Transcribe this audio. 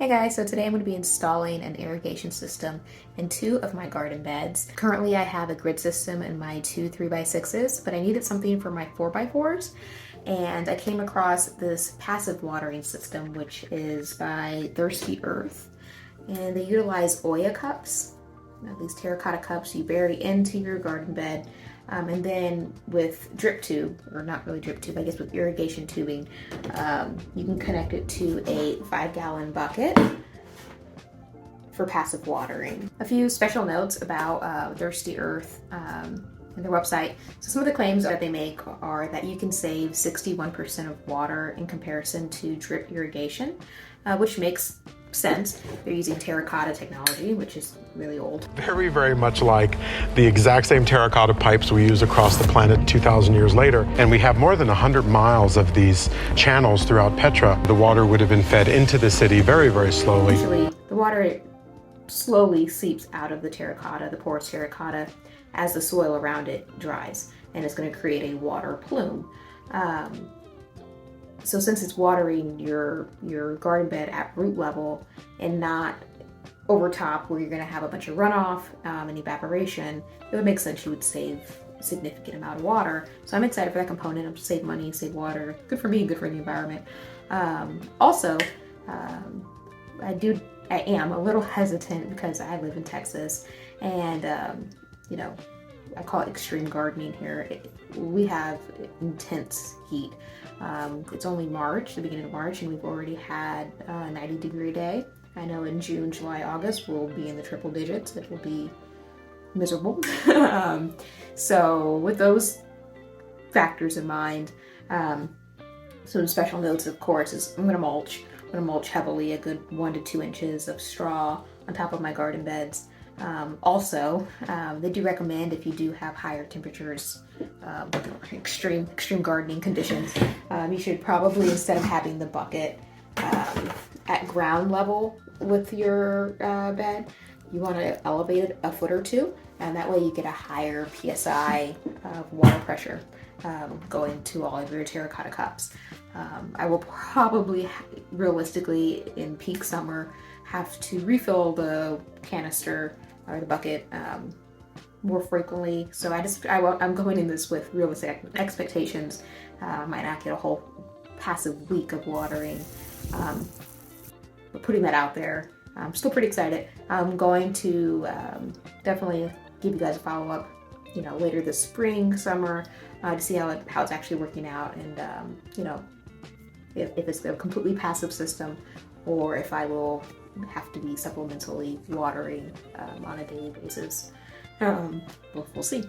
Hey guys, so today I'm going to be installing an irrigation system in two of my garden beds. Currently I have a grid system in my two 3x6s, but I needed something for my 4x4s, and I came across this passive watering system which is by Thirsty Earth, and they utilize Olla cups, these terracotta cups you bury into your garden bed. And then with drip tube, or not really drip tube, I guess with irrigation tubing, you can connect it to a 5-gallon bucket for passive watering. A few special notes about Thirsty Earth and their website. So some of the claims that they make are that you can save 61% of water in comparison to drip irrigation, which makes sense. They're using terracotta technology, which is really old. Very, very much like the exact same terracotta pipes we use across the planet 2,000 years later. And we have more than 100 miles of these channels throughout Petra. The water would have been fed into the city very, very slowly. Usually the water slowly seeps out of the terracotta, the porous terracotta, as the soil around it dries, and it's going to create a water plume. So since it's watering your garden bed at root level and not over top where you're going to have a bunch of runoff and evaporation, it would make sense you would save a significant amount of water. So I'm excited for that component. Save money, save water. Good for me, good for the environment. Also, I am a little hesitant because I live in Texas, and you know, I call it extreme gardening here. We have intense heat. It's only March, the beginning of March, and we've already had a 90-degree day. I know in June, July, August, we'll be in the triple digits. It will be miserable. So with those factors in mind, some special notes, of course, is I'm going to mulch. I'm going to mulch heavily, a good 1 to 2 inches of straw on top of my garden beds. Also, they do recommend, if you do have higher temperatures, extreme gardening conditions, you should probably, instead of having the bucket at ground level with your bed, you want to elevate it a foot or two, and that way you get a higher PSI of water pressure going to all of your terracotta cups. I will probably, realistically, in peak summer, have to refill the canister or the bucket more frequently. So I'm going in this with realistic expectations. I might not get a whole passive week of watering, but putting that out there, I'm still pretty excited. I'm going to definitely give you guys a follow-up, later this spring, summer, to see how it's actually working out, and if it's a completely passive system, or if I will have to be supplementally watering on a daily basis. We'll see.